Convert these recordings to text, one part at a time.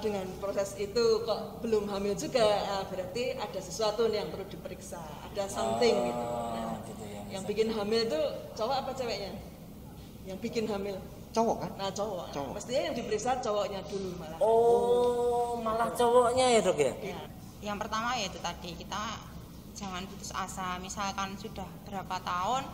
Dengan proses itu kok belum hamil juga, berarti ada sesuatu yang perlu diperiksa, ada something gitu. Nah, gitu ya, yang bikin hamil itu cowok apa ceweknya? Yang bikin hamil Cowok kan? nah cowok. Mestinya yang diperiksa cowoknya dulu malah. Malah cowoknya ya dok ya? Ya. Yang pertama yaitu tadi kita jangan putus asa. Misalkan sudah berapa tahun,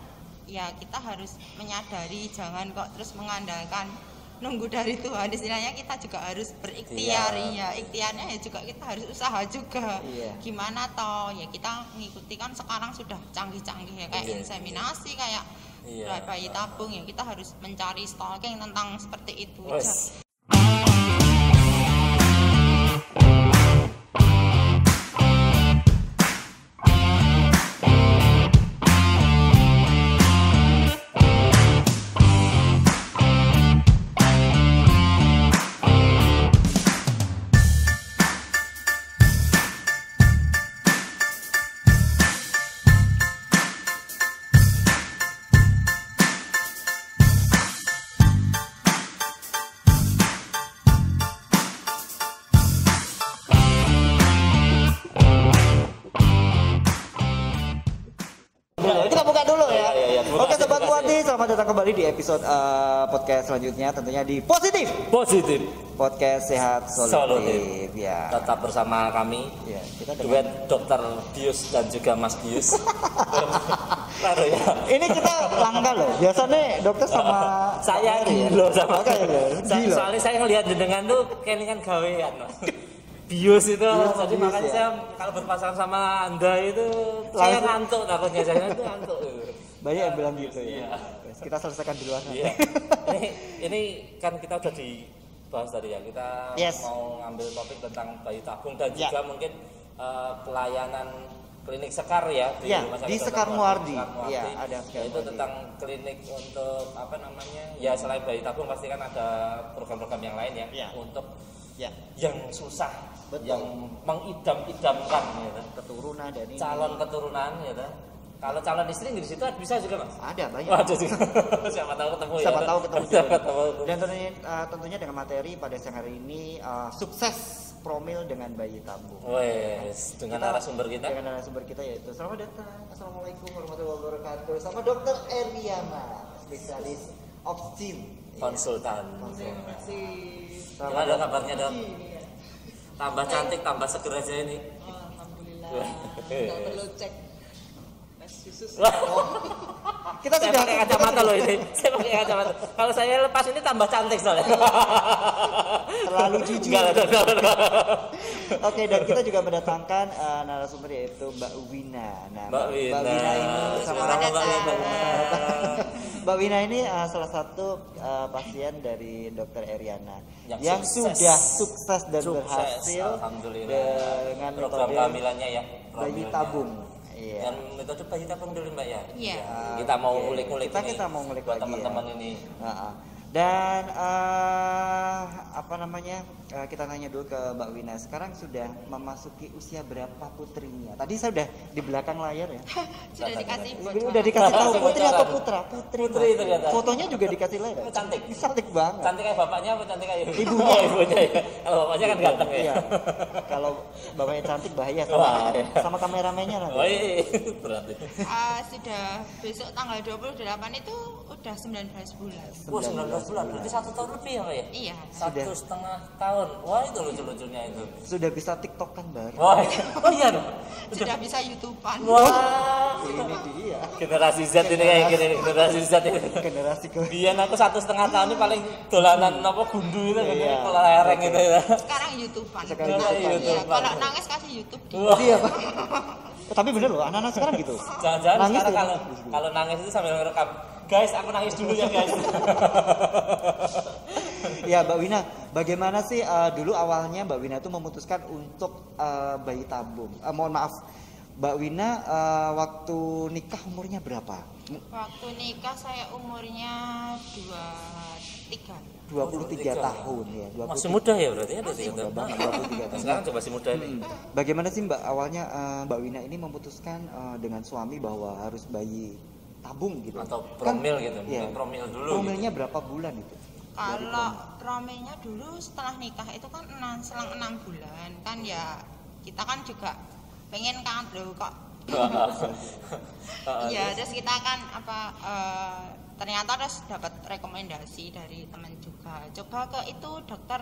ya kita harus menyadari, jangan kok terus mengandalkan nunggu dari Tuhan. Istilahnya kita juga harus berikhtiar. Ya ikhtiarnya ya juga kita harus usaha juga. Gimana toh ya kita ngikuti kan sekarang sudah canggih-canggih ya kayak inseminasi, kayak bayi tabung, ya kita harus mencari stalking tentang seperti itu. Kita buka dulu ya. Oke Sobat Muardi, selamat datang kembali di episode podcast selanjutnya, tentunya di Positif Podcast Sehat Solutif. Ya. Tetap bersama kami. Ya, kita duet Dokter Dius dan juga Mas Dius. Baru ya. Ini kita langka loh. Biasanya dokter sama saya loh sama Gila. Soalnya saya ngelihat jenengan tuh kelingan gawean, Mas. Bius itu, jadi makanya ya. saya kalau berpasangan sama Anda itu saya ngantuk, takutnya saya itu ngantuk. Banyak yang bilang gitu ya. Kita selesaikan di luar. Iya. Ini kan kita udah dibahas tadi ya, kita mau ngambil topik tentang bayi tabung dan juga mungkin pelayanan klinik Sekar ya di Sekar Muardi. Iya, ada itu tentang klinik untuk apa namanya? Ya selain bayi tabung pasti kan ada program-program yang lain ya untuk yang susah, yang mengidam-idamkan gitu. Keturunan dan ini. Calon keturunan gitu. Kalau calon istri di situ bisa juga Mas? Ada banyak. Ada juga. Siapa tahu ketemu ya. Siapa tahu ketemu. Dan tentunya dengan materi pada siang hari ini sukses promil dengan bayi tabung. Wes, dengan narasumber kita. Dengan narasumber kita yaitu selamat datang. Assalamualaikum warahmatullahi wabarakatuh. Sama Dokter Eriana, spesialis obstin. Konsultan. Terima kasih. Gimana kabarnya dok? Tambah cantik, tambah seger aja ini. Alhamdulillah. Nggak perlu cek tes khusus. Kita saya sudah pakai kacamata loh ini. Saya pakai kacamata. Kalau saya lepas ini tambah cantik soalnya. Terlalu jujur. Enggak. Oke, dan kita juga mendatangkan narasumber yaitu Mbak Wina. Nah, Mbak Wina ini sama Mbak Wina ini salah satu pasien dari Dokter Eriana yang sudah sukses dan berhasil dengan program kehamilannya ya. Bayi tabung. Dan metode bayi tabung dulu Mbak ya. Iya. Kita mau ngulik-ngulik ini. Kita mau ngulik lagi teman-teman ini. Dan apa namanya, kita tanya dulu ke Mbak Wina, sekarang sudah memasuki usia berapa putrinya? Tadi saya udah di belakang layar ya. Sudah dikasih Udah dikasih tahu putri atau putra? Putri ternyata. Fotonya juga dikasih layar. Cantik banget. Cantik kayak bapaknya apa cantik kayak ibunya? Ibunya ya. Kalau bapaknya kan ganteng ya. Iya. Kalau bapaknya cantik bahaya sama kameramennya nanti. Oh iya, berarti. Sudah besok tanggal 28 itu udah 19 bulan. Wah, 19 bulan, berarti 1 tahun lebih ya Pak ya? Iya. 1,5 tahun. Wah, itu lucu-lucunya itu. Sudah bisa TikTokan baru. Wah, oh iya dong. Sudah bisa YouTubean. Wah, ini dia. Generasi Z ini kayak gini, generasi Z ini. Generasi ke. Biar aku 1,5 tahun ini paling dolanan apa gundu itu gini, kelereng gitu ya. Sekarang YouTubean. YouTubean. Kalau nangis kasih YouTube di. Iya, Pak. Tapi bener loh, anak-anak sekarang gitu. Jangan-jangan sekarang kalau nangis itu sambil ngerekam. Guys, aku nangis dulu ya guys. Ya Mbak Wina, bagaimana sih dulu awalnya Mbak Wina itu memutuskan untuk bayi tabung? Mohon maaf, Mbak Wina waktu nikah umurnya berapa? Waktu nikah saya umurnya 23 tahun ya. 23. Masih muda ya berarti ya? Masih muda banget, 23 tahun. Sekarang coba masih muda ini. Bagaimana sih Mbak awalnya Mbak Wina ini memutuskan dengan suami bahwa harus bayi tabung gitu atau promil gitu, iya. Promil dulu. Promilnya gitu. Berapa bulan itu? Kalau ramenya dulu setelah nikah itu kan selang 6 bulan kan ya kita kan juga pengen kan loh kok. Iya, terus kita kan ternyata terus dapat rekomendasi dari teman juga. Coba ke itu dokter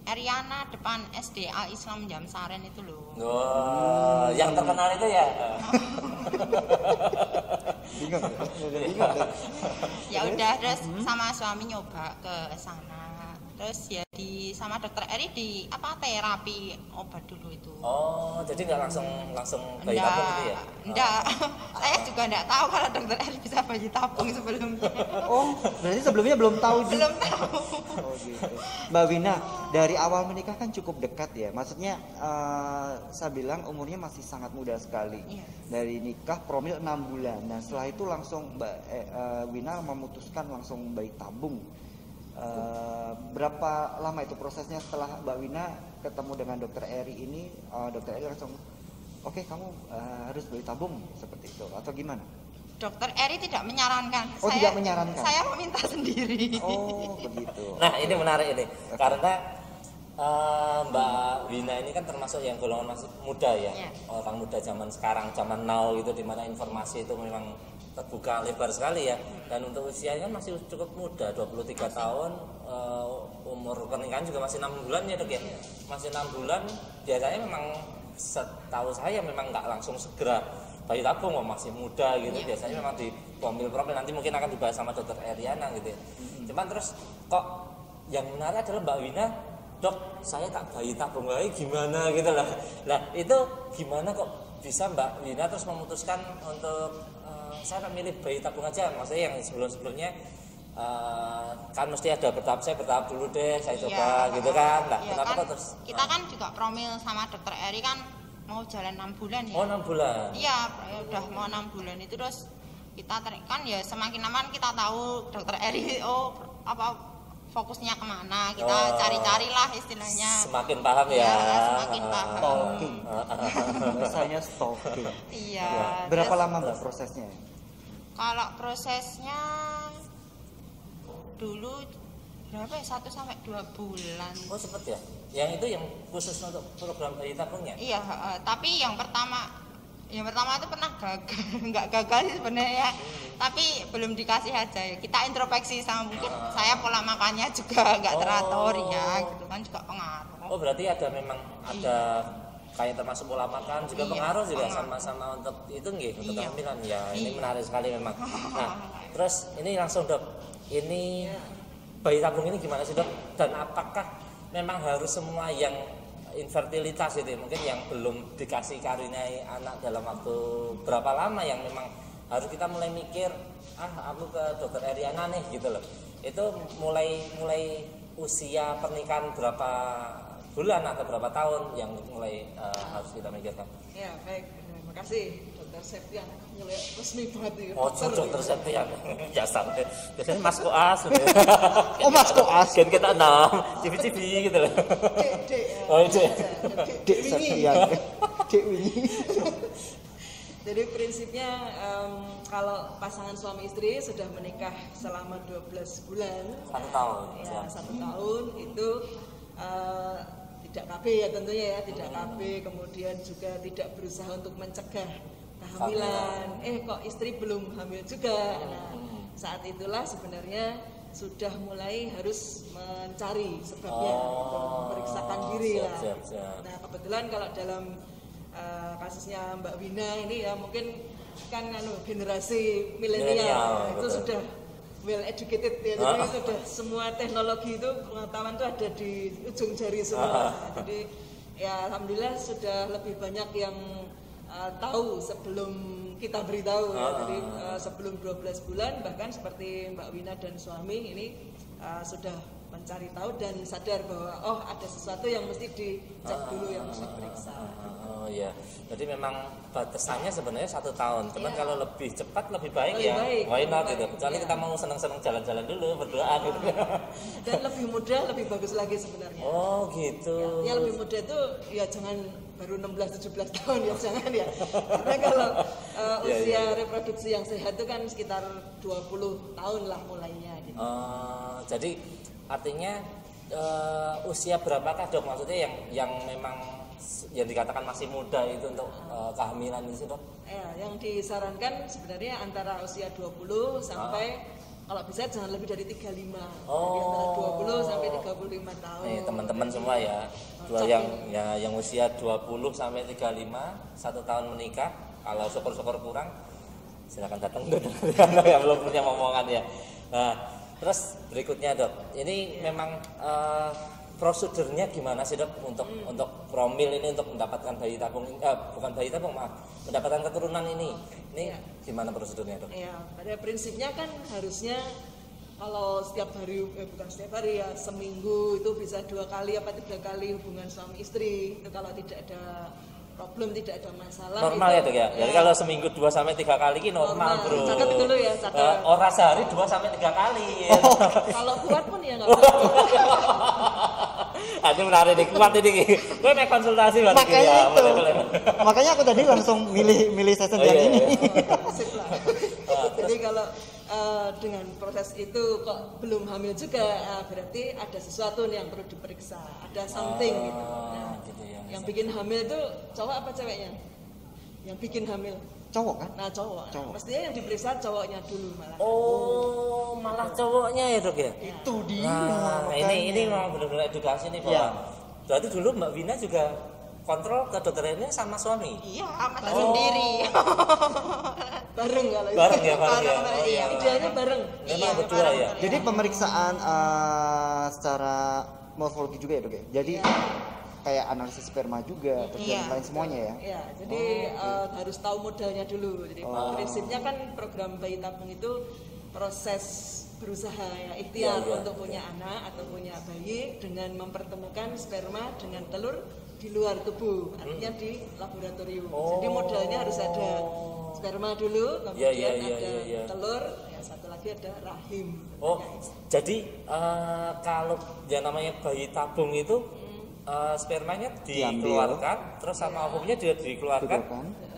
Eriana depan SDA Islam Jamsaren itu loh. Oh, yang terkenal itu ya. Bingung. Ya udah terus sama suami nyoba ke sana. Terus ya sama dokter Eri di terapi obat dulu itu. Oh, jadi nggak langsung bayi tabung gitu ya? Enggak. Saya juga enggak tahu kalau dokter Eri bisa bayi tabung sebelumnya. Oh, berarti sebelumnya belum tahu. Belum tahu. Oh gitu. Mbak Wina, dari awal menikah kan cukup dekat ya. Maksudnya saya bilang umurnya masih sangat muda sekali. Iya. Dari nikah promil 6 bulan. Nah, setelah itu langsung Mbak Wina memutuskan langsung bayi tabung. Berapa lama itu prosesnya setelah Mbak Wina ketemu dengan dokter Eri ini? Dokter Eri langsung oke, kamu harus bayi tabung seperti itu atau gimana? Dokter Eri tidak menyarankan. Oh, tidak menyarankan. Saya meminta sendiri. Oh, begitu. Nah, ini menarik ini. Karena Mbak Wina ini kan termasuk yang golongan masih muda ya. Yeah. Orang muda zaman sekarang, zaman now itu dimana informasi itu memang terbuka lebar sekali ya. Dan untuk usianya masih cukup muda, 23 tahun, umur pernikahan juga masih 6 bulan ya dok ya. Masih 6 bulan, biasanya memang setahu saya memang nggak langsung segera bayi tabung, masih muda gitu. Biasanya memang di profil nanti mungkin akan dibahas sama dokter Eriana gitu ya. Cuman terus kok yang menarik adalah Mbak Wina, dok saya tak bayi tabung lagi gimana gitu lah. Nah itu gimana kok bisa Mbak Wina terus memutuskan untuk saya memilih bayi tabung aja, maksudnya yang sebelumnya kan mesti ada saya bertahap dulu deh, saya coba gitu kan. Nah, kenapa kan, kok terus kita kan juga promil sama dokter Eri kan mau jalan 6 bulan ya. Oh 6 bulan. Iya, udah mau 6 bulan itu terus kita kan ya semakin lama kita tahu dokter Eri fokusnya kemana, kita cari-carilah istilahnya. Semakin paham ya. Semakin paham. Stalking. Bahasanya stalking. Iya. Berapa lama Mbak prosesnya? Kalau prosesnya dulu berapa ya? 1 sampai 2 bulan. Oh seperti ya? Yang itu yang khusus untuk program bayi tabungnya? Iya, tapi yang pertama itu pernah gagal, nggak gagal sih sebenarnya, tapi belum dikasih aja ya. Kita introspeksi sama mungkin saya pola makannya juga nggak teratur ya, gitu kan juga pengaruh. Oh berarti memang ada kayak termasuk pola makan juga pengaruh juga sama-sama untuk itu nggih, untuk kehamilan ya. Ini menarik sekali memang. Nah terus ini langsung dok, ini bayi tabung ini gimana sih dok? Dan apakah memang harus semua yang infertilitas itu mungkin yang belum dikasih karuniai anak dalam waktu berapa lama yang memang harus kita mulai mikir aku ke dokter Eriana nih gitu loh, itu mulai usia pernikahan berapa bulan atau berapa tahun yang mulai harus kita mikirkan? Ya baik, terima kasih dokter Septian, mulai resmi banget nih. Oh dokter Septian, biasanya Mas Koas. Oh Mas Koas, kan kita 6, cibi-cibi gitu loh. Dek Septian, Dek Wingi. Jadi prinsipnya kalau pasangan suami istri sudah menikah selama 12 bulan, 1 tahun. Ya 1 tahun itu tidak KB ya tentunya ya, tidak KB, kemudian juga tidak berusaha untuk mencegah kehamilan. Kok istri belum hamil juga. Nah, saat itulah sebenarnya sudah mulai harus mencari sebabnya, memeriksakan diri lah. Nah, kebetulan kalau dalam kasusnya Mbak Wina ini ya mungkin kan generasi milenial itu sudah well educated ya, jadi sudah semua teknologi itu, pengetahuan itu ada di ujung jari semua. Jadi ya alhamdulillah sudah lebih banyak yang tahu sebelum kita beritahu ya. Jadi sebelum 12 bulan bahkan seperti Mbak Wina dan suami ini sudah mencari tahu dan sadar bahwa ada sesuatu yang mesti dicek dulu, yang mesti diperiksa. Oh iya, jadi memang batasannya sebenarnya 1 tahun. Cuman kalau lebih cepat lebih baik ya. Why not gitu? Kecuali kita mau senang-senang jalan-jalan dulu, berdoa gitu. Dan lebih muda lebih bagus lagi sebenarnya. Oh gitu. Ya lebih muda itu ya jangan baru 16-17 tahun ya, jangan ya. Karena kalau usia reproduksi yang sehat itu kan sekitar 20 tahun lah mulainya gitu. Jadi artinya usia berapakah dok maksudnya yang memang yang dikatakan masih muda itu untuk kehamilan itu dok? Ya, yang disarankan sebenarnya antara usia 20 sampai kalau bisa jangan lebih dari 35. Jadi antara 20 sampai 35 tahun. Nih teman-teman semua ya, yang usia 20 sampai 35, 1 tahun menikah, kalau syukur-syukur kurang silakan datang yang belum punya momongan ya. Nah, terus berikutnya dok, ini memang prosedurnya gimana sih dok untuk promil ini untuk mendapatkan bayi tabung, bukan bayi tabung maaf, mendapatkan keturunan ini gimana prosedurnya dok? Ya, pada prinsipnya kan harusnya kalau setiap hari, bukan setiap hari ya, seminggu itu bisa 2 kali apa 3 kali hubungan suami istri itu kalau tidak ada problem, tidak ada masalah. Normal itu, ya dok ya? Jadi kalau seminggu 2 sampai 3 kali ini normal bro. Catat dulu ya, catat. Orang sehari 2 sampai 3 kali. Ya. Kalau kuat pun ya nggak apa-apa. Ini menarik nih, kuat ini. Gue mau konsultasi makanya ya, itu. boleh. Makanya aku tadi langsung milih session yang ini. Sip lah. Jadi kalau dengan proses itu kok belum hamil juga, berarti ada sesuatu yang perlu diperiksa, ada something gitu. Nah, gitu ya. Yang bikin hamil itu cowok apa ceweknya? Yang bikin hamil Cowok kan? nah cowok. Mestinya yang diperiksa cowoknya dulu malah. Malah cowoknya ya dok ya? Itu dia. Nah, ini memang benar-benar edukasi nih bahwa berarti dulu Mbak Wina juga kontrol ke dokter ini sama suami? Iya, sama sendiri. Bareng kalau itu. Bareng ya. Iya, idealnya bareng. Memang berdua ya. Jadi pemeriksaan secara morfologi juga ya dok ya? Jadi kayak analisis sperma juga, terus dan lain semuanya ya? Iya, jadi harus tahu modalnya dulu. Jadi prinsipnya kan program bayi tabung itu proses berusaha ya, ikhtiar untuk punya anak atau punya bayi dengan mempertemukan sperma dengan telur di luar tubuh, artinya di laboratorium. Jadi modalnya harus ada sperma dulu, kemudian ada telur, ya satu lagi ada rahim. Jadi kalau yang namanya bayi tabung itu spermanya dikeluarkan, terus sama ovumnya juga dikeluarkan,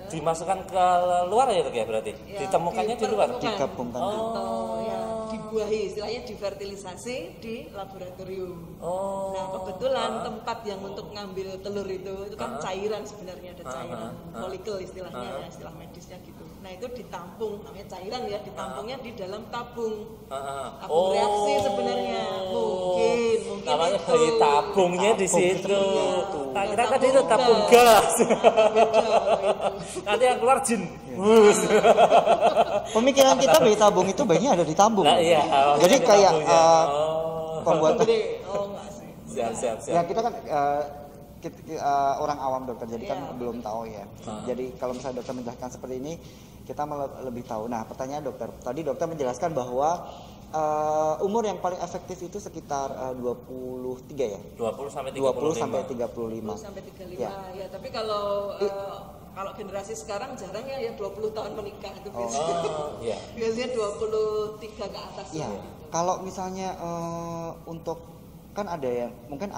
dimasukkan ke luar ya dok ya berarti? Ditemukannya di luar? Digabungkan atau ya dibuahi, istilahnya divertilisasi di laboratorium. Nah kebetulan tempat yang untuk ngambil telur itu kan cairan sebenarnya, ada cairan folikel istilahnya, istilah medisnya gitu. Nah itu ditampung, namanya cairan ya, ditampungnya di dalam tabung. Tabung reaksi sebenarnya, mungkin namanya itu. bayi tabungnya di situ. Tak kira tadi itu tabung gas. Nanti yang keluar jin. Pemikiran kita bayi tabung itu bayinya ada di tabung. Nah, iya. Jadi kayak pembuatan. Enggak sih. Siap. Ya kita kan orang awam dokter, jadi kan belum tahu ya. Jadi kalau misalnya dokter menjelaskan seperti ini, kita lebih tahu. Nah pertanyaan dokter, tadi dokter menjelaskan bahwa umur yang paling efektif itu sekitar 23 ya? 20 sampai 35. 20 sampai 35. 20 sampai 35 ya, tapi kalau generasi sekarang jarang ya 20 tahun menikah itu biasanya. Biasanya 23 ke atas. Iya. Kalau misalnya untuk kan ada yang mungkin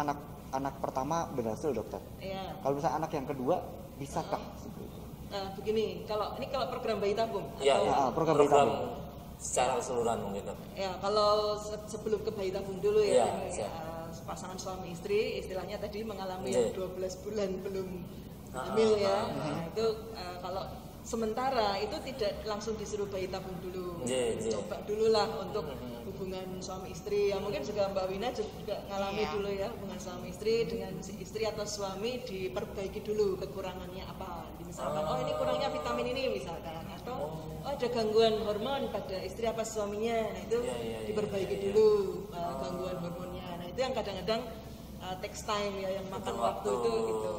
anak pertama berhasil dokter. Iya. Kalau misalnya anak yang kedua bisakah seperti itu? Nah, begini, kalau program bayi tabung. Iya, program bayi tabung. Secara keseluruhan mungkin. Ya, kalau sebelum ke bayi tabung dulu ya, pasangan suami istri istilahnya tadi mengalami 12 bulan belum hamil ya. Nah, itu kalau sementara itu tidak langsung disuruh bayi tabung dulu. Coba dulu lah untuk hubungan suami istri. Ya mungkin juga Mbak Wina juga ngalami dulu ya, hubungan suami istri dengan si istri atau suami diperbaiki dulu kekurangannya apa. Misalkan ini kurangnya vitamin ini misalkan, atau ada gangguan hormon pada istri apa suaminya. Nah itu diperbaiki dulu gangguan hormonnya. Nah itu yang kadang-kadang takes time ya, yang makan waktu itu gitu.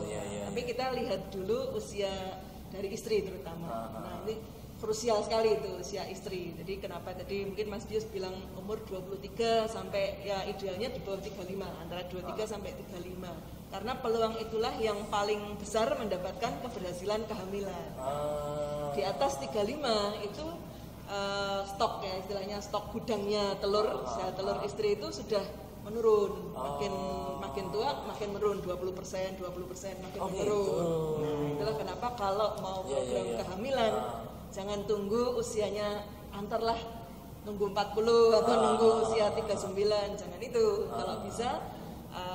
Tapi kita lihat dulu usia dari istri terutama. Nah ini krusial sekali itu usia istri. Jadi kenapa tadi mungkin Mas Pius bilang umur 23 sampai ya idealnya di bawah 35, antara 23 sampai 35. Karena peluang itulah yang paling besar mendapatkan keberhasilan kehamilan. Di atas 35 itu stok ya, istilahnya stok gudangnya telur istri itu sudah menurun, makin tua makin menurun 20% makin menurun. Nah, itulah kenapa kalau mau program kehamilan jangan tunggu usianya antarlah nunggu 40 atau nunggu usia 39, jangan itu. Kalau bisa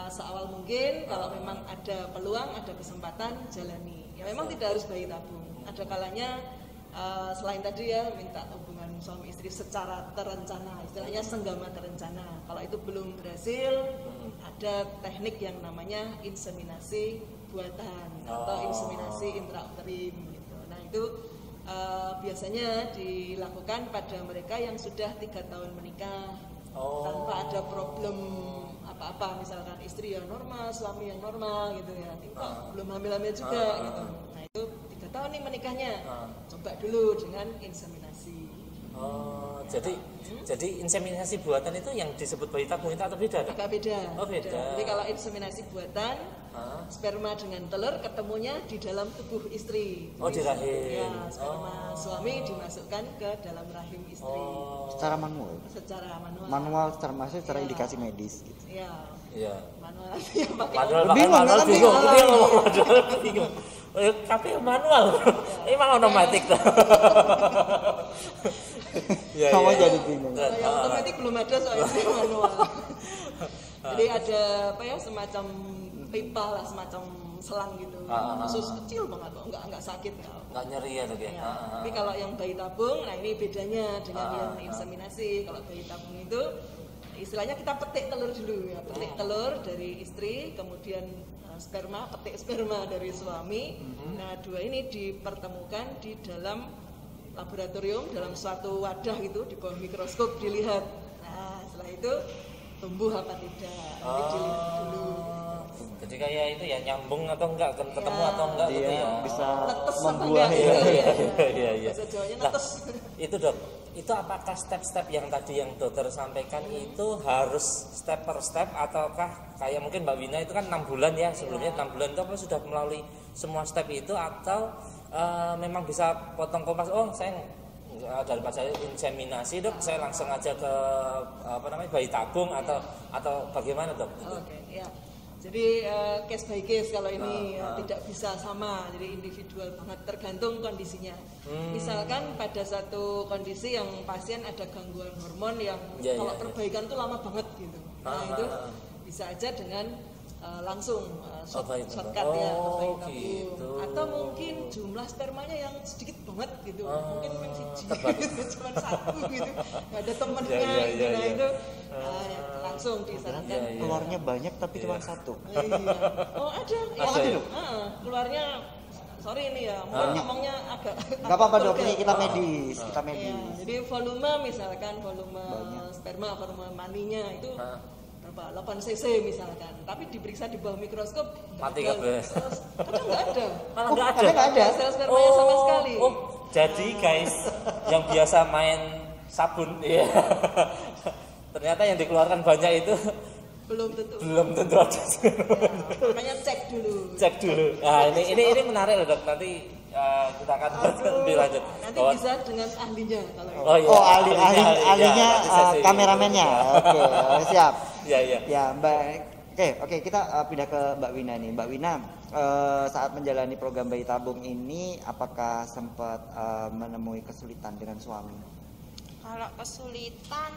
seawal mungkin, kalau memang ada peluang, ada kesempatan, jalani. Ya memang tidak harus bayi tabung. Ada kalanya selain tadi ya minta hubungan suami istri secara terencana, istilahnya senggama terencana. Kalau itu belum berhasil, ada teknik yang namanya inseminasi buatan atau inseminasi intrauterin gitu. Nah itu biasanya dilakukan pada mereka yang sudah 3 tahun menikah tanpa ada problem apa-apa, misalkan istri yang normal, suami yang normal gitu ya, kok belum hamil-hamil juga gitu. Nah itu 3 tahun nih menikahnya, coba dulu dengan inseminasi. Jadi inseminasi buatan itu yang disebut bayi tabung itu atau beda? Agak beda. Oh beda. Jadi kalau inseminasi buatan, sperma dengan telur ketemunya di dalam tubuh istri. Oh di rahim. Ya, sperma suami dimasukkan ke dalam rahim istri. Secara manual. Secara manual. Manual secara indikasi medis gitu. Iya. Manual ya pakai. Manual bingung. Dia ngomong manual bingung. Tapi manual. Emang otomatis. Kamu jadi bingung. Yang otomatis belum ada soalnya manual. Jadi ada apa ya, semacam pipa lah, semacam selang gitu, khusus kecil banget, nggak sakit, nggak nyeri ya tuh ya. Tapi kalau yang bayi tabung, nah ini bedanya dengan yang inseminasi. Kalau bayi tabung itu istilahnya kita petik telur dulu ya, petik telur dari istri, kemudian petik sperma dari suami. Nah dua ini dipertemukan di dalam laboratorium, dalam suatu wadah gitu, di bawah mikroskop dilihat. Nah setelah itu tumbuh apa tidak, nanti dilihat dulu. Jadi kayak itu ya, nyambung atau enggak, ketemu atau enggak gitu ya, bisa netes membuah ya. Iya. Bahasa Jawanya netes. Itu Dok, itu apakah step-step yang tadi yang dokter sampaikan itu harus step per step, ataukah kayak mungkin Mbak Wina itu kan 6 bulan ya, sebelumnya 6 bulan itu apa sudah melalui semua step itu, atau memang bisa potong kompas, saya daripada saya inseminasi Dok, saya langsung aja ke bayi tabung, atau bagaimana Dok? Oke, ya. Jadi case by case kalau ini tidak bisa sama, jadi individual banget, tergantung kondisinya. Misalkan pada satu kondisi yang pasien ada gangguan hormon yang kalau perbaikan tuh lama banget gitu. Nah itu bisa aja dengan langsung shortcut ya ke bayi tabung, gitu. Atau mungkin jumlah spermanya yang sedikit banget gitu, mungkin cuma 1 gitu, nggak ada temennya gitu. Nah itu langsung disarankan. Keluarnya banyak tapi cuma 1. Iya. Oh ada ya. Keluarnya sorry ini ya, ngomongnya agak nggak apa-apa Dok, ini kita medis. Ya, jadi volume misalkan sperma, volume maninya itu berapa? 8 cc misalkan, tapi diperiksa di bawah mikroskop mati kabeh. Kadang nggak ada. Malah nggak ada. Sel spermanya sama sekali. Jadi guys, yang biasa main sabun ya. Ternyata yang dikeluarkan banyak itu belum tentu ada. Makanya cek dulu. Nah, ini menarik loh Dok. Nanti kita akan lebih lanjut. Nanti bisa dengan ahlinya kalau itu. Ahlinya kameramennya. Oke, siap. Iya. Ya, Mbak. Oke, kita pindah ke Mbak Wina nih. Mbak Wina, saat menjalani program bayi tabung ini, apakah sempat menemui kesulitan dengan suami? Kalau kesulitan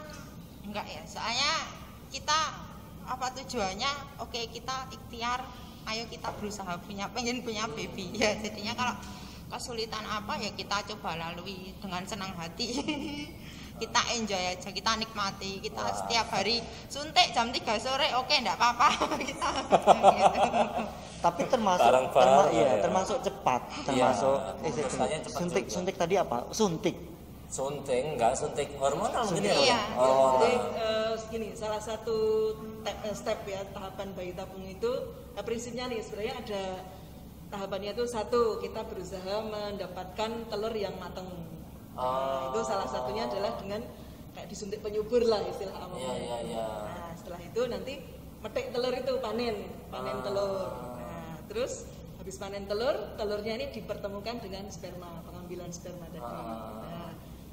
enggak ya, soalnya kita tujuannya kita ikhtiar, ayo kita berusaha pengen punya baby ya, jadinya kalau kesulitan apa ya kita coba lalui dengan senang hati. Kita enjoy aja, kita nikmati, kita setiap hari suntik jam 3 sore enggak apa-apa kita gitu. Tapi termasuk cepat, suntik tadi apa? Suntik hormonal mungkin ya. Jadi gini, salah satu step ya, tahapan bayi tabung itu prinsipnya nih sebenarnya ada tahapannya itu 1, kita berusaha mendapatkan telur yang matang. Nah, itu salah satunya adalah dengan kayak disuntik penyubur lah istilah awamnya. Nah setelah itu nanti metik telur itu, panen telur. Nah terus habis panen telurnya ini dipertemukan dengan sperma, pengambilan sperma tadi.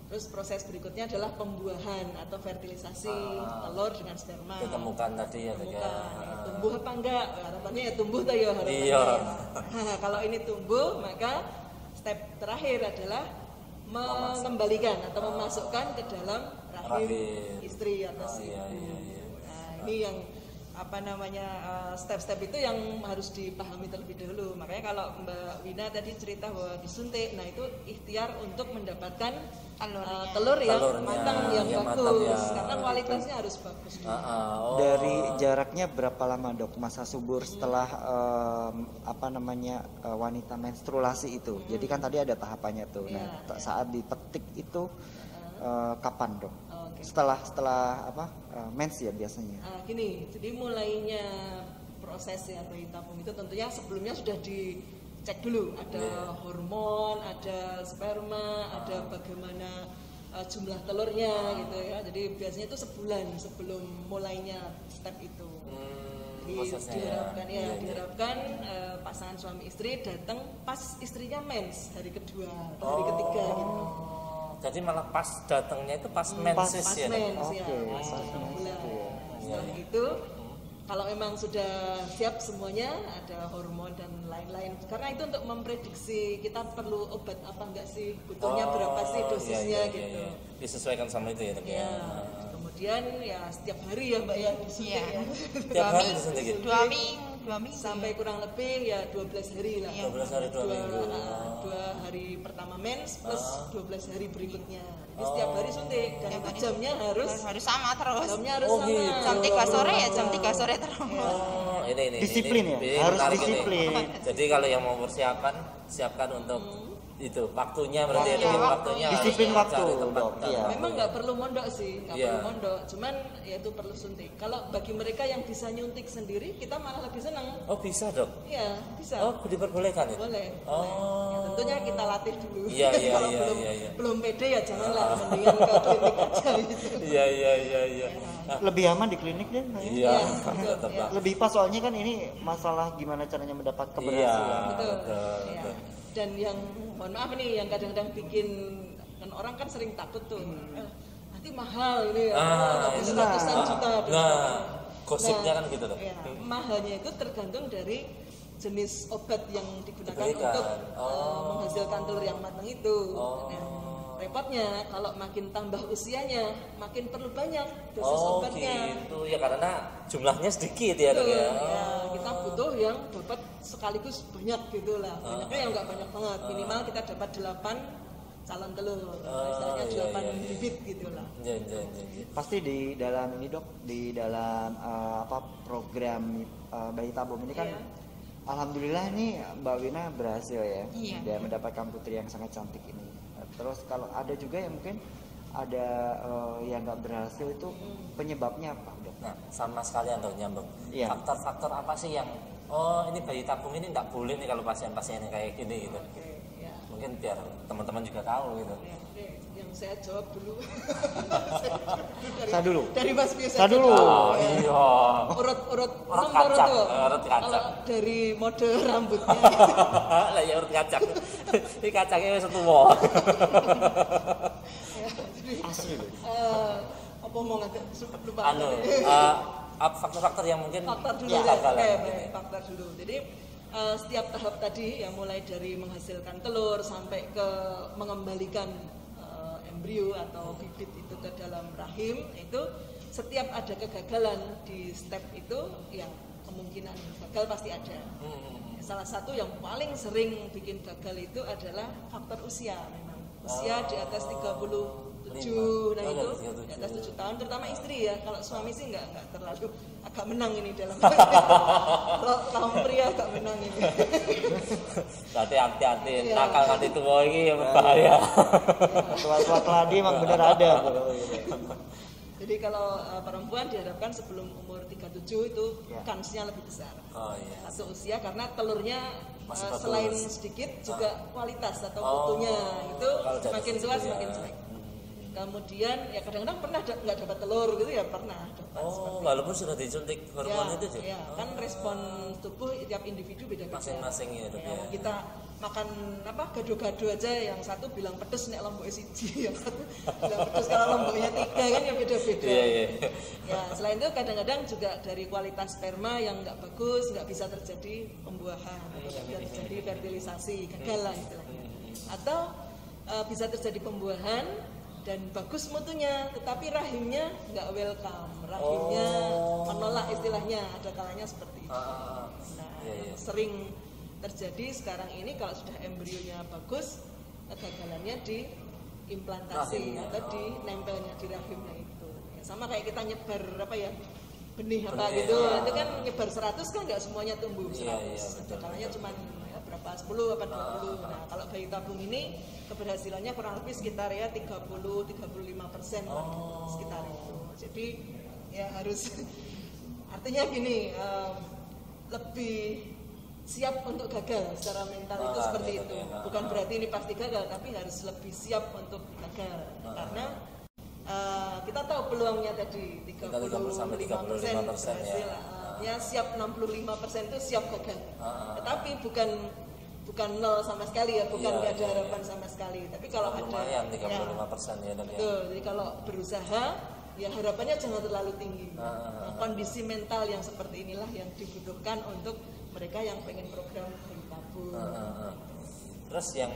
Terus proses berikutnya adalah pembuahan atau fertilisasi telur dengan sperma. Ditemukan tadi ya. Tumbuh apa enggak? Harapannya ya tumbuh tuh ya harapannya. Iya. Nah, kalau ini tumbuh, maka step terakhir adalah mengembalikan atau memasukkan ke dalam istri atau si ibu. Nah, ini yang step-step itu yang harus dipahami terlebih dahulu. Makanya kalau Mbak Wina tadi cerita bahwa disuntik, nah itu ikhtiar untuk mendapatkan telur yang matang, yang bagus, karena kualitasnya harus bagus. Dari jaraknya berapa lama dok masa subur setelah wanita menstruasi itu? Jadi kan tadi ada tahapannya tuh. Nah saat dipetik itu kapan dok? Setelah mens ya biasanya. Gini, jadi mulainya proses ya bayi tabung itu tentunya sebelumnya sudah dicek dulu, ada hormon, ada sperma, ada bagaimana jumlah telurnya gitu ya. Jadi biasanya itu sebulan sebelum mulainya step itu. Diharapkan pasangan suami istri datang pas istrinya mens hari kedua atau hari ketiga gitu. Jadi malah pas datangnya itu pas menses ya. Setelah itu kalau memang sudah siap semuanya, ada hormon dan lain-lain. Karena itu untuk memprediksi kita perlu obat apa enggak sih, butuhnya berapa sih dosisnya gitu. Disesuaikan sama itu ya dok ya. Kemudian ya setiap hari ya Mbak ya disuntik ya. Setiap hari disuntik. 2 minggu sampai kurang lebih ya 12 hari lah. 12 hari 2 minggu. 2 hari pertama mens plus 12 hari berikutnya. Jadi setiap hari suntik dan jamnya harus sama terus. Jamnya harus sama. Jam 3 sore ya jam 3 sore terus. Ini disiplin ya. Harus disiplin. Jadi kalau yang mau persiapan, siapkan untuk itu waktunya berarti waktunya disiplin waktu dok. Memang nggak perlu mondok sih, perlu mondok, cuman ya itu perlu suntik. Kalau bagi mereka yang bisa nyuntik sendiri, kita malah lebih senang. Oh bisa dok? Iya bisa. Oh diperbolehkan ya? Boleh. Ya, tentunya kita latih dulu. Iya. Belum pede ya janganlah, mendingan ke klinik aja gitu. Iya. Lebih aman di klinik deh. Iya. Lebih pas soalnya kan ini masalah gimana caranya mendapat keberhasilan. Betul. Dan yang mohon maaf nih yang kadang-kadang bikin kan orang kan sering takut tuh nanti mahal ini ya ratusan juta. Gosipnya kan gitu loh. Mahalnya itu tergantung dari jenis obat yang digunakan untuk menghasilkan telur yang matang itu. Repotnya kalau makin tambah usianya makin perlu banyak dosis obatnya. Gitu ya karena jumlahnya sedikit ya dok ya. Kita butuh yang dapat sekaligus banyak gitulah. Banyaknya yang nggak banyak banget. Minimal kita dapat 8 calon telur. Misalnya 8 bibit gitulah. Pasti di dalam ini dok, di dalam program bayi tabung ini kan alhamdulillah nih Mbak Wina berhasil ya. Dia mendapatkan putri yang sangat cantik ini. Terus kalau ada juga yang mungkin ada yang nggak berhasil itu penyebabnya apa dok? Nah sama sekalian dok nyambung. Faktor-faktor apa sih yang ini bayi tabung ini nggak boleh nih kalau pasien-pasien yang kayak gini gitu. Mungkin biar teman-teman juga tahu gitu. Yang saya jawab dulu. Saya dulu. Dari Mas Biasa. Saya dulu. Urut kacang. Kalau dari mode rambutnya. Lah ya urut kacang. Ini kacangnya wis tuwa. Asli loh. Apa mau ngajak lupa. Faktor-faktor yang mungkin faktor dulu faktor dulu. Jadi setiap tahap tadi yang mulai dari menghasilkan telur sampai ke mengembalikan embrio atau bibit itu ke dalam rahim itu setiap ada kegagalan di step itu yang kemungkinan gagal pasti ada. Salah satu yang paling sering bikin gagal itu adalah faktor usia memang. Usia di atas 37, nah itu di atas 7 tahun, terutama istri ya. Kalau suami sih nggak terlalu agak menang ini dalam kalau kaum pria agak menang ini. Berarti hati-hati, nakal nanti tua ini yang berbahaya. Tua-tua keladi emang bener ada. Jadi kalau perempuan diharapkan sebelum umur 37 itu kansnya lebih besar. Satu usia karena telurnya selain sedikit juga kualitas atau mutunya itu semakin tua semakin jelek. Kemudian ya kadang-kadang pernah nggak dapat telur gitu ya pernah dapat. Walaupun sudah disuntik hormon itu juga. Kan respon tubuh tiap individu beda-beda. Masing-masing ya. Kita makan gado-gado aja yang satu bilang pedes nek lomboknya siji, yang satu bilang pedes kalau lomboknya 3 kan ya beda-beda. Ya selain itu kadang-kadang juga dari kualitas sperma yang nggak bagus nggak bisa terjadi pembuahan atau tidak terjadi fertilisasi gagal lah istilahnya. Atau bisa terjadi pembuahan dan bagus mutunya, tetapi rahimnya nggak welcome, rahimnya menolak istilahnya, ada kalanya seperti itu. Nah, sering terjadi sekarang ini kalau sudah embrionya bagus, kegagalannya di implantasi atau di nempelnya di rahimnya itu. Ya, sama kayak kita nyebar benih apa gitu, itu kan nyebar 100 kan nggak semuanya tumbuh 100, ada kalanya cuma berapa 10 apa 20. Nah kalau bayi tabung ini keberhasilannya kurang lebih sekitar 30-35% sekitar itu. Jadi ya harus artinya gini, lebih siap untuk gagal secara mental itu seperti itu. Bukan berarti ini pasti gagal, tapi harus lebih siap untuk gagal karena kita tahu peluangnya tadi 35% berhasil, ya siap 65% itu siap gagal. Tetapi bukan nol sama sekali ya, bukan nggak ada harapan sama sekali. Tapi kalau lumayan, ada 35% ya dok. Betul, jadi kalau berusaha ya harapannya jangan terlalu tinggi. Kondisi mental yang seperti inilah yang dibutuhkan untuk mereka yang pengen program bayi tabung. Terus yang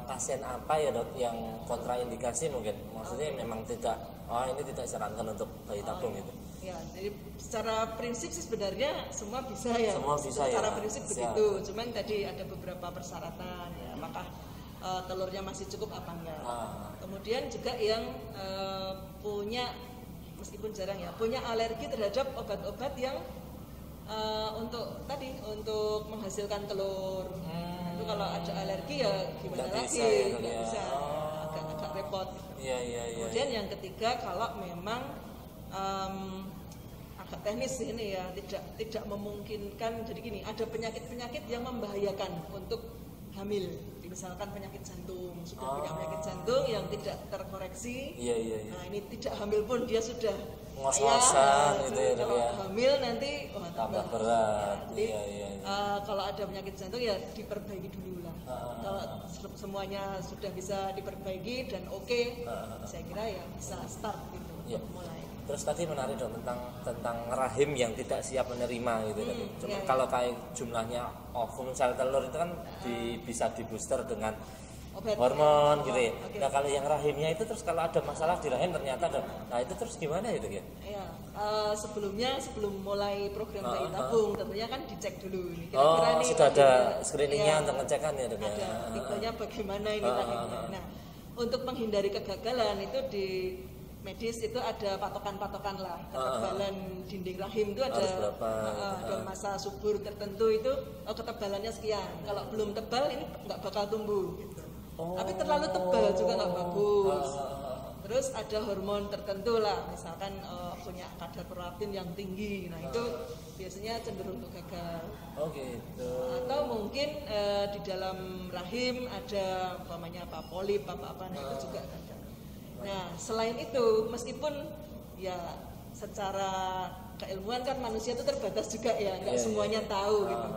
pasien apa ya dok yang kontraindikasi mungkin, maksudnya memang tidak, ini tidak disarankan untuk bayi tabung gitu. Ya, jadi secara prinsip sih sebenarnya semua bisa ya. Semua bisa secara ya. prinsip begitu. Cuman tadi ada beberapa persyaratan ya, apakah telurnya masih cukup apa enggak. Kemudian juga yang punya, meskipun jarang ya, punya alergi terhadap obat-obat yang untuk menghasilkan telur. Itu kalau ada alergi ya gimana lagi, nggak bisa, agak repot. Kemudian yang ketiga, kalau memang agak teknis ini ya, tidak memungkinkan. Jadi gini, ada penyakit-penyakit yang membahayakan untuk hamil. Misalkan penyakit jantung, sudah punya penyakit jantung yang tidak terkoreksi. Nah ini tidak hamil pun dia sudah ngos-ngosan gitu ya. Kalau hamil nanti tambah berat. Jadi kalau ada penyakit jantung ya diperbaiki dulu lah. Kalau semuanya sudah bisa diperbaiki dan saya kira ya bisa start gitu, mulai. Terus tadi menarik dong tentang rahim yang tidak siap menerima gitu tadi. Cuma kalau kayak jumlahnya ovum sel telur itu kan bisa di booster dengan obat, hormon gitu ya. Nah kalau yang rahimnya itu terus kalau ada masalah di rahim ternyata ada, nah itu terus gimana itu ya? Sebelum mulai program bayi tabung tentunya kan dicek dulu nih. Kira-kira nih sudah ada screeningnya untuk ngecekan ya dok ya. Ada tipenya bagaimana ini rahimnya. Nah untuk menghindari kegagalan itu di medis itu ada patokan-patokan lah, ketebalan dinding rahim itu ada masa subur tertentu itu ketebalannya sekian. Kalau belum tebal ini nggak bakal tumbuh gitu. Tapi terlalu tebal juga nggak bagus. Terus ada hormon tertentu lah, misalkan punya kadar prolaktin yang tinggi, nah itu biasanya cenderung untuk gagal. Gitu. Atau mungkin di dalam rahim ada polip apa-apa, nah itu juga gagal. Nah selain itu, meskipun ya secara keilmuan kan manusia itu terbatas juga ya, nggak semuanya tahu gitu.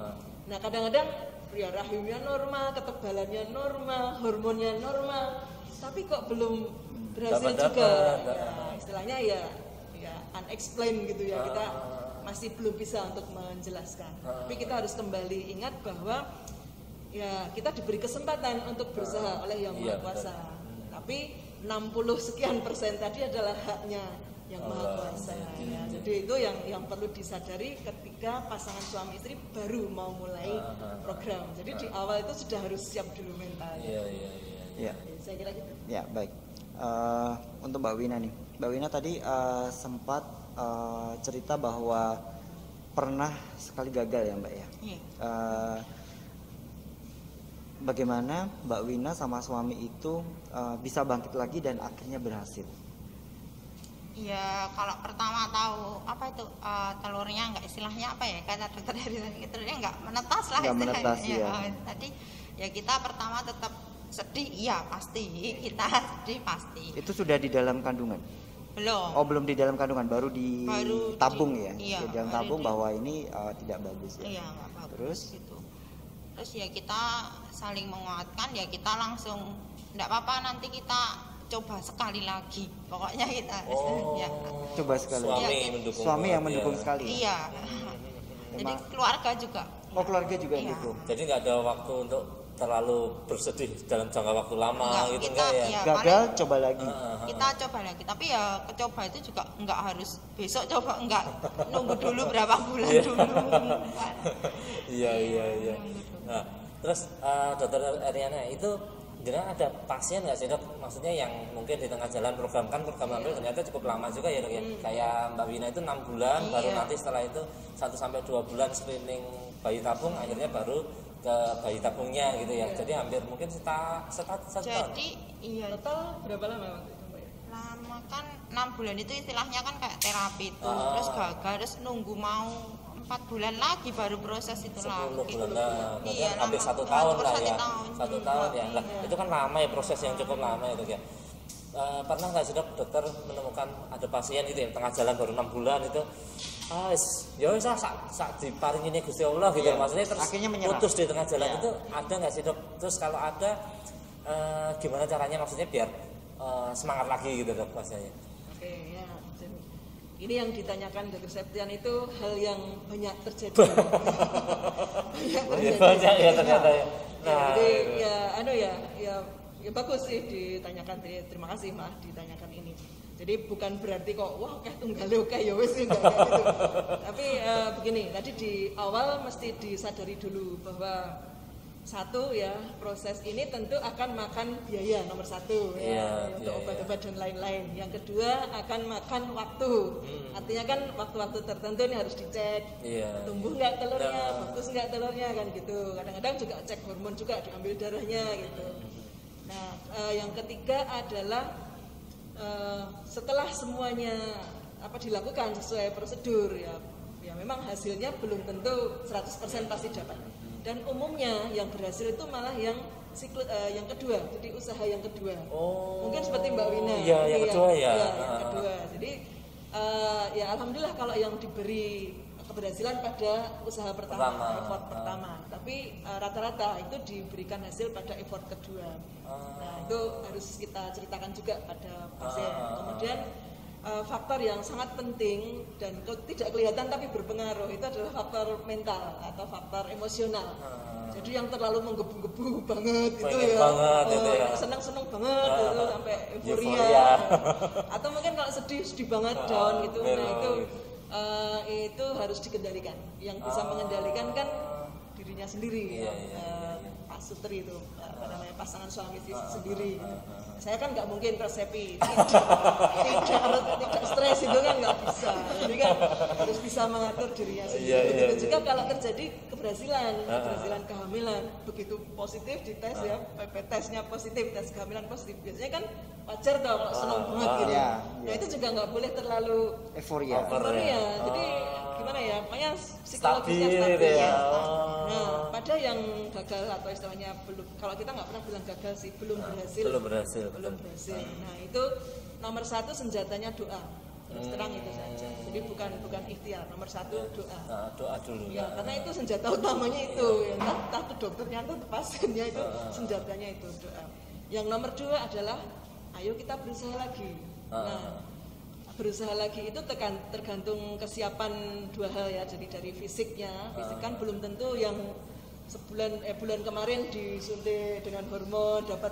Nah kadang-kadang ya rahimnya normal, ketebalannya normal, hormonnya normal, tapi kok belum berhasil juga. Ya, istilahnya ya unexplained gitu ya, kita masih belum bisa untuk menjelaskan. Tapi kita harus kembali ingat bahwa ya kita diberi kesempatan untuk berusaha oleh Yang Maha Kuasa. Tapi 60% tadi adalah haknya Yang Maha Kuasa. Ya, jadi itu yang perlu disadari ketika pasangan suami istri baru mau mulai program. Jadi di awal itu sudah harus siap dulu mentalnya. Iya. Saya kira gitu. Ya baik. Untuk Mbak Wina nih, Mbak Wina tadi sempat cerita bahwa pernah sekali gagal ya Mbak ya. Bagaimana Mbak Wina sama suami itu bisa bangkit lagi dan akhirnya berhasil? Ya kalau pertama tahu apa itu telurnya nggak, istilahnya apa ya, kata dokter dari tadi telurnya nggak menetas lah istilahnya. Tadi ya kita pertama tetap sedih, iya pasti kita sedih pasti. Itu sudah di dalam kandungan? Belum. Oh belum di dalam kandungan, baru di tabung ya? Iya, di dalam tabung bahwa ini tidak bagus ya? Iya nggak bagus. Terus? Gitu. Terus ya kita saling menguatkan, ya kita langsung enggak apa-apa, nanti kita coba sekali lagi. Pokoknya kita ya. Coba sekali. Suami yang mendukung sekali. Iya. Jadi keluarga juga. Oh keluarga juga yang mendukung. Jadi nggak ada waktu untuk terlalu bersedih dalam jangka waktu lama gitu kita, enggak ya? Ya gagal coba lagi. Kita coba lagi, tapi ya coba itu juga enggak harus besok coba, enggak nunggu dulu berapa bulan dulu. Iya. Nah, terus Dokter Eriana itu jenengan ada pasien nggak sih dok? Maksudnya yang mungkin di tengah jalan program hamil ternyata cukup lama juga ya dok ya. Kayak Mbak Wina itu 6 bulan, baru nanti setelah itu 1-2 bulan screening bayi tabung, akhirnya baru ke bayi tabungnya gitu ya. Jadi hampir mungkin satu tahun. Jadi iya. Total berapa lama waktu itu Mbak ya? Lama kan 6 bulan itu istilahnya kan kayak terapi itu, terus gagal, terus nunggu mau 4 bulan lagi baru proses itu 10 lagi. bulan lah, Iya, hampir 1 lama. tahun Nah, lah satu ya. tahun. 1 tahun ya. Lah, itu kan lama ya, proses yang cukup lama itu ya. Pernah nggak sih dok, dokter menemukan ada pasien itu yang tengah jalan baru 6 bulan itu ya wis sak diparingi ini Gusti Allah gitu maksudnya, terus akhirnya menyerah, putus di tengah jalan itu ada nggak sih dok? Terus kalau ada gimana caranya maksudnya biar semangat lagi gitu dok pasiennya? Oke ya, ini yang ditanyakan Dr. Septian itu hal yang banyak terjadi. banyak ya ternyata ya. Nah, jadi ya bagus sih ditanyakan. Terima kasih ditanyakan ini. Jadi bukan berarti kok wah kayak tunggal oke ya wis enggak kayak gitu. Tapi begini, tadi di awal mesti disadari dulu bahwa satu ya, proses ini tentu akan makan biaya nomor satu ya, untuk obat-obat dan lain-lain. Yang kedua akan makan waktu. Artinya kan waktu-waktu tertentu ini harus dicek tumbuh nggak telurnya, bagus nggak telurnya kan gitu. Kadang-kadang juga cek hormon juga, diambil darahnya gitu. Nah yang ketiga adalah setelah semuanya dilakukan sesuai prosedur ya memang hasilnya belum tentu 100% pasti dapat. Dan umumnya yang berhasil itu malah yang yang kedua, jadi usaha yang kedua. Mungkin seperti Mbak Wina. Iya, yang kedua ya. Yang kedua. Jadi ya alhamdulillah kalau yang diberi keberhasilan pada usaha pertama, effort pertama. Tapi rata-rata itu diberikan hasil pada effort kedua. Nah, itu harus kita ceritakan juga pada pasien. Kemudian faktor yang sangat penting dan tidak kelihatan tapi berpengaruh itu adalah faktor mental atau faktor emosional. Jadi yang terlalu menggebu-gebu banget gitu ya, senang-senang banget gitu, sampai euforia. Atau mungkin kalau sedih banget down gitu. Nah itu harus dikendalikan. Yang bisa mengendalikan kan dirinya sendiri. Pak Sutri itu pasangan suami sendiri gitu. Saya kan nggak mungkin resepi tidak stres itu kan nggak bisa, jadi kan harus bisa mengatur dirinya sendiri. Begitu juga kalau terjadi keberhasilan kehamilan, begitu positif di tes ya, PP tesnya positif, tes kehamilan positif, biasanya kan wajar kalau senang banget gitu. Nah itu juga nggak boleh terlalu euforia. Jadi gimana ya, pokoknya psikologisnya stabil ya. Nah pada yang gagal atau istilahnya belum, kalau kita nggak pernah bilang gagal sih, belum berhasil. Nah itu nomor satu senjatanya doa, terus terang itu saja. Jadi bukan ikhtiar, nomor satu doa. Doa dulu. Ya karena itu senjata utamanya itu, entah ke dokternya atau ke pasiennya itu senjatanya itu doa. Yang nomor dua adalah ayo kita berusaha lagi. Nah berusaha lagi itu tergantung kesiapan dua hal ya. Jadi dari fisik kan belum tentu yang bulan kemarin disuntik dengan hormon dapat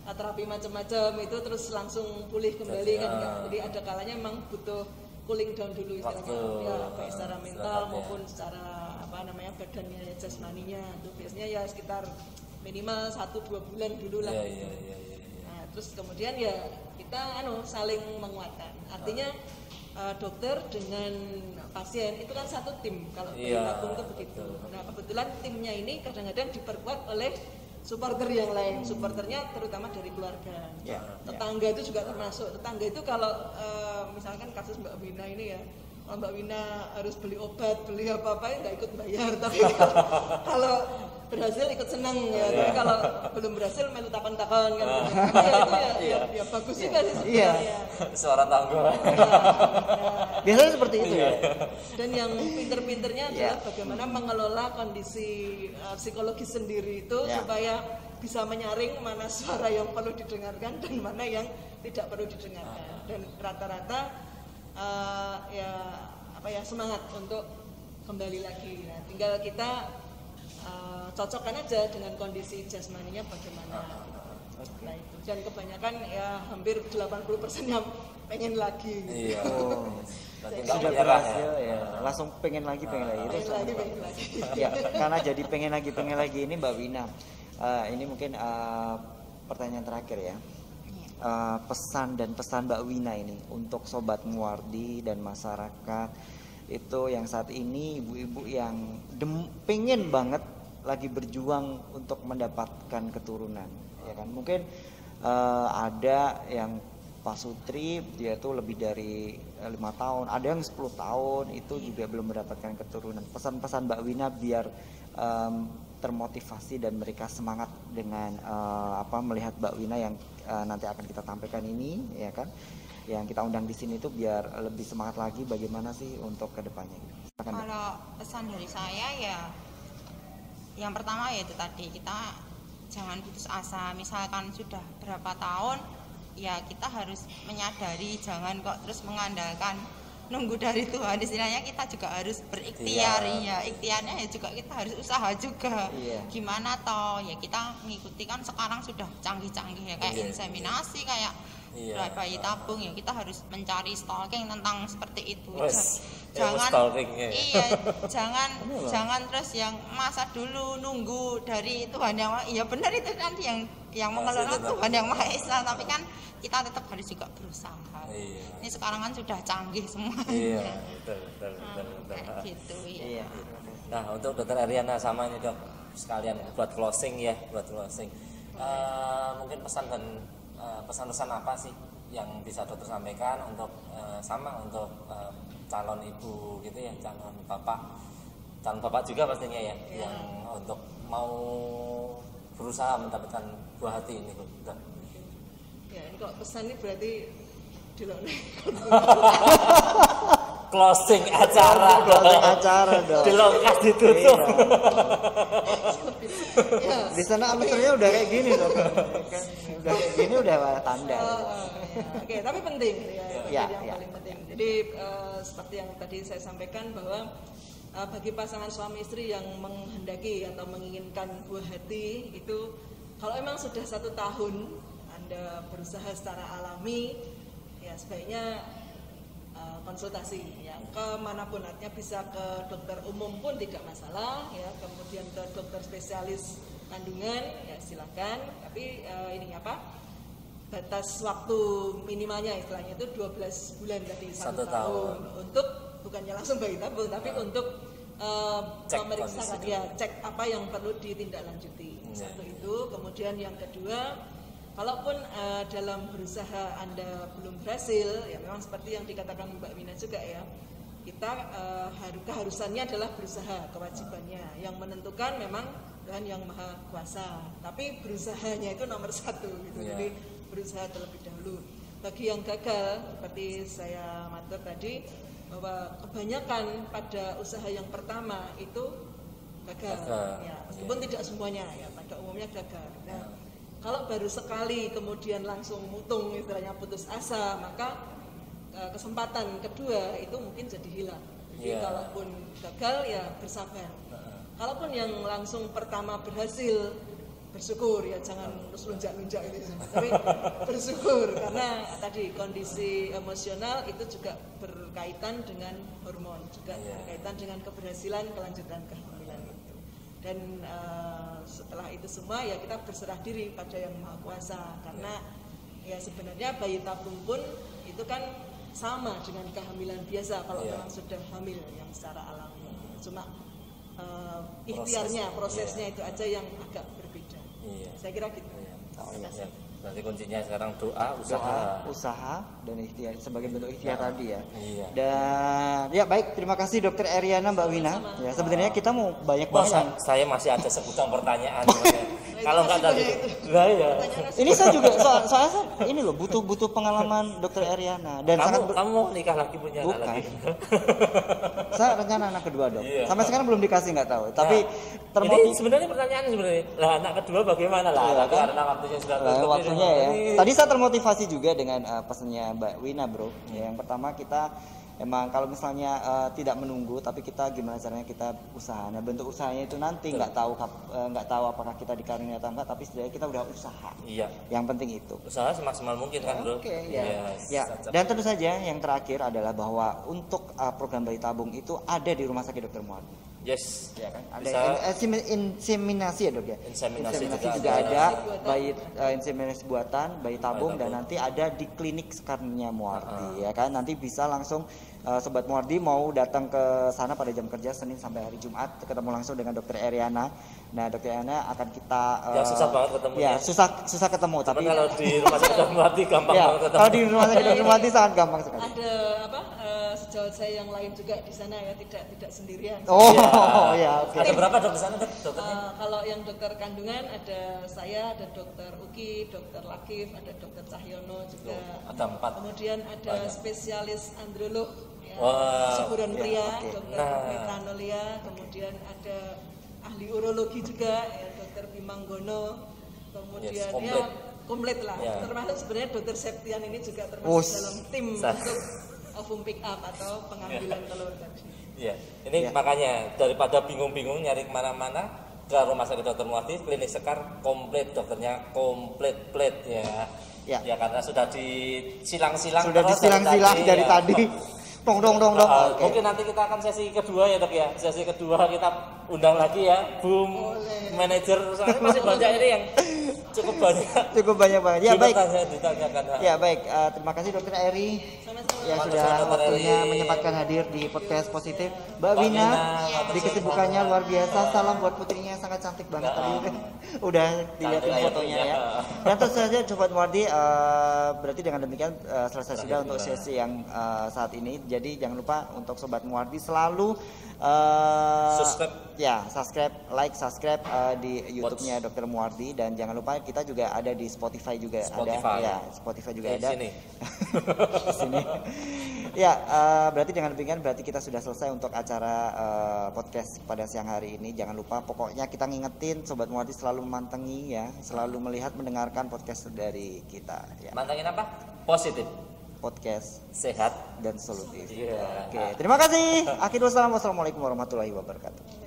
terapi macam-macam itu terus langsung pulih kembali kan enggak. Jadi ada kalanya memang butuh cooling down dulu istilahnya ya, baik secara mental maupun secara badannya jasmaninya. Itu biasanya ya sekitar minimal 1-2 bulan dulu lah. Nah, terus kemudian ya kita saling menguatkan. Artinya dokter dengan pasien itu kan satu tim kalau bayi tabung itu begitu. Nah kebetulan timnya ini kadang-kadang diperkuat oleh supporter yang lain, supporternya terutama dari keluarga, tetangga itu juga termasuk. Tetangga itu kalau misalkan kasus Mbak Wina ini ya, kalau Mbak Wina harus beli obat, beli apa-apa nggak ikut bayar, tapi kalau berhasil ikut senang ya. Tapi kalau belum berhasil melu takon-takon kan. Ya bagus juga sih sebenarnya. Suara tangga. Biasanya seperti itu ya. Dan yang pinter-pinternya adalah bagaimana mengelola kondisi psikologis sendiri itu supaya bisa menyaring mana suara yang perlu didengarkan dan mana yang tidak perlu didengarkan. Dan rata-rata semangat untuk kembali lagi. Nah, tinggal kita cocokkan aja dengan kondisi jasmaninya bagaimana. Nah itu, dan kebanyakan ya hampir 80% yang pengen lagi. Iya. Sudah berhasil ya. Langsung pengen lagi. Pengen lagi. Ya, karena jadi pengen lagi ini Mbak Wina. Ini mungkin pertanyaan terakhir ya. Pesan Mbak Wina ini untuk Sobat Muwardi dan masyarakat itu yang saat ini ibu-ibu yang pengen banget lagi berjuang untuk mendapatkan keturunan, ya kan? Mungkin ada yang Pak Sutri dia tuh lebih dari 5 tahun, ada yang 10 tahun itu juga belum mendapatkan keturunan. Pesan-pesan Mbak Wina biar termotivasi dan mereka semangat dengan melihat Mbak Wina yang nanti akan kita tampilkan ini, ya kan? Yang kita undang di sini itu biar lebih semangat lagi bagaimana sih untuk kedepannya. Kalau pesan dari saya ya, yang pertama yaitu tadi kita jangan putus asa. Misalkan sudah berapa tahun, ya kita harus menyadari, jangan kok terus mengandalkan nunggu dari Tuhan. Istilahnya kita juga harus berikhtiar, ya ikhtiarnya ya juga kita harus usaha juga. Gimana toh ya kita mengikuti kan sekarang sudah canggih-canggih ya kayak inseminasi, kayak bayi tabung, ya kita harus mencari stalking tentang seperti itu. Jangan jangan terus yang masa dulu nunggu dari Tuhan yang iya benar itu nanti yang mengelola Tuhan yang Maha Esa, tapi kan kita tetap harus juga berusaha. Ini sekarang kan sudah canggih semua. Betul. Gitu ya. Nah, untuk Dokter Ariana sama ini Dok, sekalian buat closing. Mungkin pesan-pesan apa sih yang bisa Dokter sampaikan untuk untuk calon ibu gitu ya, calon bapak juga pastinya ya, yang untuk mau berusaha mendapatkan buah hati ini, Dok. Ya, ini kalau pesan ini berarti closing acara dong. Dilongkas ditutup. Di sana amaturnya udah kayak gini dong. Udah kayak gini udah tanda. Oke, tapi penting yang ya. paling penting. Jadi seperti yang tadi saya sampaikan bahwa bagi pasangan suami istri yang menghendaki atau menginginkan buah hati itu, kalau emang sudah 1 tahun Anda berusaha secara alami, ya sebaiknya konsultasi ya kemanapun, artinya bisa ke dokter umum pun tidak masalah ya, kemudian ke dokter spesialis kandungan ya silakan, tapi batas waktu minimalnya istilahnya itu 12 bulan tadi, 1 tahun untuk bukannya langsung bayi tabung tapi untuk memeriksakan cek apa yang perlu ditindaklanjuti. Satu itu, kemudian yang kedua, kalaupun dalam berusaha Anda belum berhasil, ya memang seperti yang dikatakan Mbak Wina juga ya, kita keharusannya adalah berusaha, kewajibannya. Yang menentukan memang Tuhan yang Maha Kuasa, tapi berusahanya itu nomor 1 gitu. Jadi berusaha terlebih dahulu. Bagi yang gagal, seperti saya matur tadi, bahwa kebanyakan pada usaha yang pertama itu gagal. Ya, meskipun tidak semuanya ya, pada umumnya gagal. Nah, kalau baru sekali kemudian langsung mutung, istilahnya putus asa, maka kesempatan kedua itu mungkin jadi hilang. Jadi kalaupun gagal ya bersabar. Kalaupun yang langsung pertama berhasil, bersyukur ya, jangan terus lunjak-lunjak itu, tapi bersyukur karena tadi kondisi emosional itu juga berkaitan dengan hormon, juga berkaitan dengan keberhasilan kelanjutan kehamilan itu. Dan setelah itu semua ya kita berserah diri pada yang Maha Kuasa, karena ya sebenarnya bayi tabung pun itu kan sama dengan kehamilan biasa kalau memang sudah hamil yang secara alami. Cuma ikhtiarnya, prosesnya itu aja yang agak berbeda. Saya kira gitu. Berarti kuncinya sekarang usaha dan ikhtiar sebagai bentuk ikhtiar tadi ya. Dan ya baik, terima kasih Dokter Ariana, Mbak Wina. Ya sebenarnya kita mau banyak banget. Saya masih ada segudang pertanyaan. Kalau nggak tadi, ini saya juga soalnya ini loh butuh pengalaman Dokter Ariana dan kamu nikah lagi, punya anak lagi? Saya rencana anak kedua dong. Sampai sekarang belum dikasih, nggak tahu. Tapi ini sebenarnya pertanyaan lah, anak kedua bagaimana lah? Karena waktunya sudah tutup. Ya. Tadi saya termotivasi juga dengan pesannya Mbak Wina, bro. Yang pertama kita emang kalau misalnya tidak menunggu, tapi kita gimana caranya kita usaha. Nah bentuk usahanya itu nanti nggak tahu apakah kita dikaruniai atau enggak, tapi setidaknya kita udah usaha. Iya. Yang penting itu. Usaha semaksimal mungkin kan bro. Oke, ya. Dan tentu saja yang terakhir adalah bahwa untuk program bayi tabung itu ada di Rumah Sakit Dr. Muardi. Yes. Ya kan? Ada inseminasi ya dok ya. Inseminasi juga ada, bayi inseminasi buatan, bayi tabung, dan nanti ada di klinik Sekarnya Muardi ya kan. Nanti bisa langsung Sobat Muardi mau datang ke sana pada jam kerja Senin sampai hari Jumat, ketemu langsung dengan Dokter Eriana. Nah, Dokter Eriana akan kita susah banget ketemu. Ya, susah ketemu. Tapi kalau di Rumah Sakit Dr. Muardi gampang banget ketemu. Kalau di Rumah Sakit Dr. Muardi sangat gampang sekali. Ada sejauh saya yang lain juga di sana ya, tidak sendirian. Ya, oke. Ada berapa dok di sana dokternya? Kalau yang dokter kandungan ada saya, ada Dokter Uki, Dokter Lakif, ada Dokter Cahyono juga. Ada 4. Kemudian ada spesialis androlog, ya, Wow. Suburan pria, oke. Dokter Metranolia. Kemudian ada ahli urologi juga, ya, Dokter Bimanggono. Kemudian komplit lah. Termasuk sebenarnya Dokter Septian ini juga termasuk dalam tim untuk ovum pick up atau pengambilan telur tadi. Iya, ini makanya daripada bingung-bingung nyari kemana-mana, ke Rumah Sakit Dr. Muardi, klinik Sekar komplit, dokternya komplit ya. Ya karena sudah disilang-silang. Sudah disilang-silang dari tadi. Dong. Okay. Mungkin nanti kita akan sesi kedua ya dok ya. Sesi kedua kita undang lagi ya, manajer. Soalnya masih banyak ini yang cukup banyak. Ya baik. Ya baik. Terima kasih Dokter Eri yang sudah waktunya menyempatkan hadir di podcast positif. Mbak Wina di kesibukannya luar biasa. Salam buat putrinya yang sangat cantik banget tadi. Udah dilihatin fotonya ya. Dan tentu saja Sobat Muardi, berarti dengan demikian selesai sudah untuk sesi yang saat ini. Jadi jangan lupa untuk Sobat Muardi selalu subscribe, subscribe di YouTube-nya Dr. Muardi, dan jangan lupa kita juga ada di Spotify juga. Spotify juga ada. Di sini. Berarti dengan demikian berarti kita sudah selesai untuk acara podcast pada siang hari ini. Jangan lupa pokoknya kita ngingetin Sobat Muardi selalu memantengi ya, selalu melihat mendengarkan podcast dari kita ya. Mantengin apa? Positif. Podcast sehat dan solutif. Oke, terima kasih. Akhirul salam, wassalamualaikum warahmatullahi wabarakatuh.